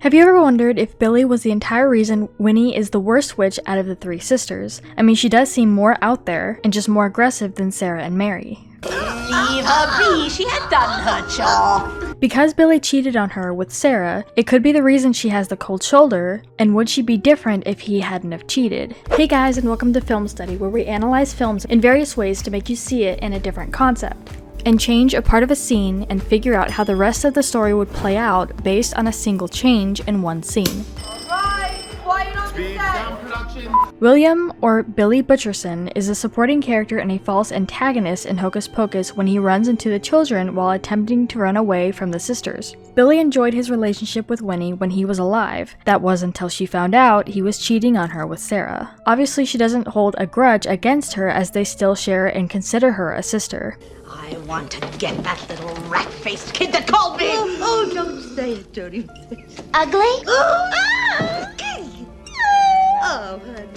Have you ever wondered if Billy was the entire reason Winnie is the worst witch out of the three sisters? I mean, she does seem more out there and just more aggressive than Sarah and Mary. Leave her be, she had done her job. Because Billy cheated on her with Sarah, it could be the reason she has the cold shoulder, and would she be different if he hadn't have cheated? Hey guys, and welcome to Film Study, where we analyze films in various ways to make you see it in a different concept, and change a part of a scene and figure out how the rest of the story would play out based on a single change in one scene. Alright, quiet on the set. William, or Billy Butcherson, is a supporting character and a false antagonist in Hocus Pocus when he runs into the children while attempting to run away from the sisters. Billy enjoyed his relationship with Winnie when he was alive. That was until she found out he was cheating on her with Sarah. Obviously, she doesn't hold a grudge against her as they still share and consider her a sister. I want to get that little rat-faced kid that called me! Oh, don't say it, Jody. Ugly? Oh, honey,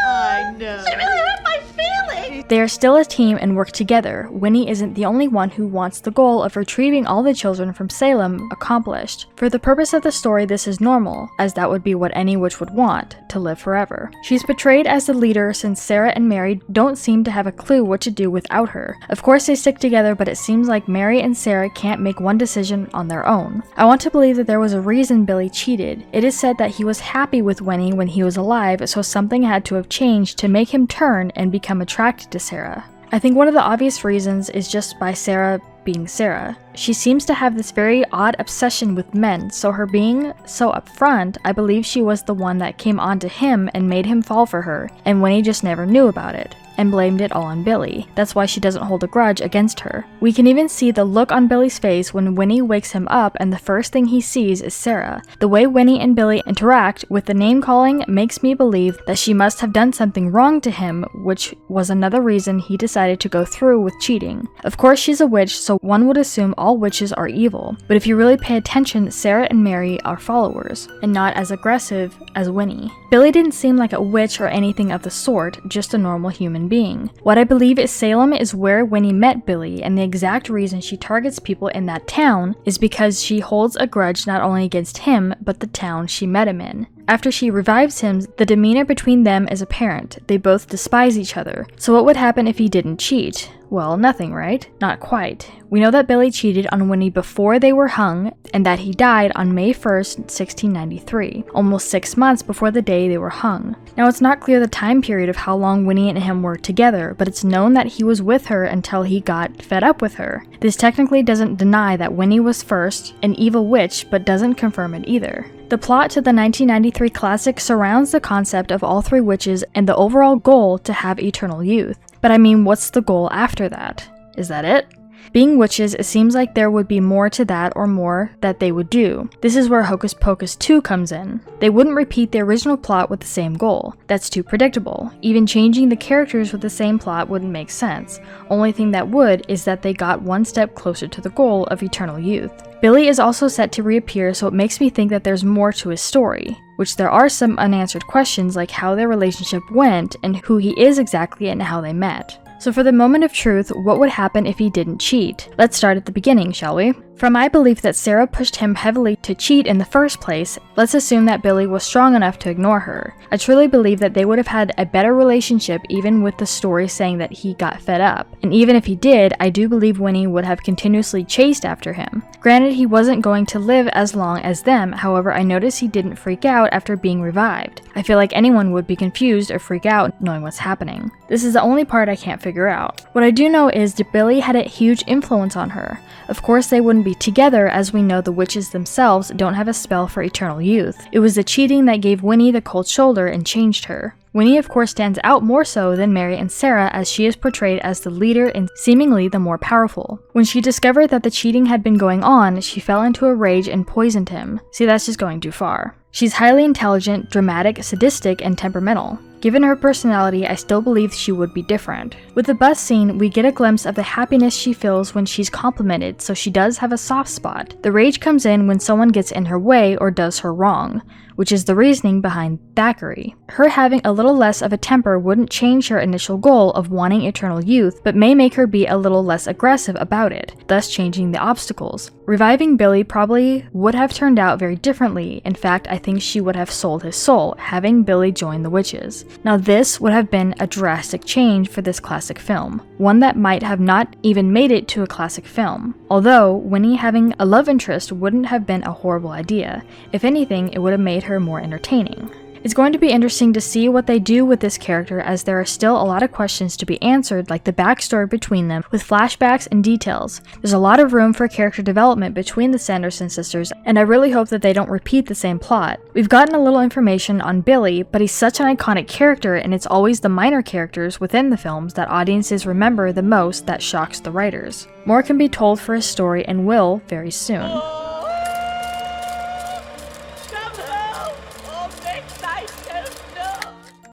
I know. She really hurt my feelings! They are still a team and work together. Winnie isn't the only one who wants the goal of retrieving all the children from Salem accomplished. For the purpose of the story, this is normal, as that would be what any witch would want, to live forever. She's portrayed as the leader since Sarah and Mary don't seem to have a clue what to do without her. Of course they stick together, but it seems like Mary and Sarah can't make one decision on their own. I want to believe that there was a reason Billy cheated. It is said that he was happy with Winnie when he was alive, so something had to have changed to make him turn and become attracted to Sarah. I think one of the obvious reasons is just by Sarah being Sarah. She seems to have this very odd obsession with men, so her being so upfront, I believe she was the one that came onto him and made him fall for her, and Winnie just never knew about it, and blamed it all on Billy. That's why she doesn't hold a grudge against her. We can even see the look on Billy's face when Winnie wakes him up and the first thing he sees is Sarah. The way Winnie and Billy interact with the name calling makes me believe that she must have done something wrong to him, which was another reason he decided to go through with cheating. Of course she's a witch, so one would assume all witches are evil, but if you really pay attention, Sarah and Mary are followers, and not as aggressive as Winnie. Billy didn't seem like a witch or anything of the sort, just a normal human being. What I believe is Salem is where Winnie met Billy, and the exact reason she targets people in that town is because she holds a grudge not only against him, but the town she met him in. After she revives him, the demeanor between them is apparent. They both despise each other. So what would happen if he didn't cheat? Well, nothing, right? Not quite. We know that Billy cheated on Winnie before they were hung, and that he died on May 1st, 1693, almost 6 months before the day they were hung. Now, it's not clear the time period of how long Winnie and him were together, but it's known that he was with her until he got fed up with her. This technically doesn't deny that Winnie was first an evil witch, but doesn't confirm it either. The plot to the 1993 classic surrounds the concept of all three witches and the overall goal to have eternal youth. But I mean, what's the goal after that? Is that it? Being witches, it seems like there would be more to that or more that they would do. This is where Hocus Pocus 2 comes in. They wouldn't repeat the original plot with the same goal. That's too predictable. Even changing the characters with the same plot wouldn't make sense. Only thing that would is that they got one step closer to the goal of eternal youth. Billy is also set to reappear, so it makes me think that there's more to his story, which there are some unanswered questions like how their relationship went and who he is exactly and how they met. So for the moment of truth, what would happen if he didn't cheat? Let's start at the beginning, shall we? From my belief that Sarah pushed him heavily to cheat in the first place, let's assume that Billy was strong enough to ignore her. I truly believe that they would have had a better relationship even with the story saying that he got fed up. And even if he did, I do believe Winnie would have continuously chased after him. Granted, he wasn't going to live as long as them, however, I noticed he didn't freak out after being revived. I feel like anyone would be confused or freak out knowing what's happening. This is the only part I can't figure out. What I do know is that Billy had a huge influence on her. Of course, they wouldn't be together, as we know the witches themselves don't have a spell for eternal youth. It was the cheating that gave Winnie the cold shoulder and changed her. Winnie of course stands out more so than Mary and Sarah, as she is portrayed as the leader and seemingly the more powerful. When she discovered that the cheating had been going on, she fell into a rage and poisoned him. See, that's just going too far. She's highly intelligent, dramatic, sadistic, and temperamental. Given her personality, I still believe she would be different. With the bus scene, we get a glimpse of the happiness she feels when she's complimented, so she does have a soft spot. The rage comes in when someone gets in her way or does her wrong, which is the reasoning behind Thackeray. Her having a little less of a temper wouldn't change her initial goal of wanting eternal youth, but may make her be a little less aggressive about it, thus changing the obstacles. Reviving Billy probably would have turned out very differently. In fact, I think she would have sold his soul, having Billy join the witches. Now this would have been a drastic change for this classic film, one that might have not even made it to a classic film. Although, Winnie having a love interest wouldn't have been a horrible idea. If anything, it would have made her more entertaining. It's going to be interesting to see what they do with this character, as there are still a lot of questions to be answered, like the backstory between them with flashbacks and details. There's a lot of room for character development between the Sanderson sisters, and I really hope that they don't repeat the same plot. We've gotten a little information on Billy, but he's such an iconic character, and it's always the minor characters within the films that audiences remember the most that shocks the writers. More can be told for his story and will very soon.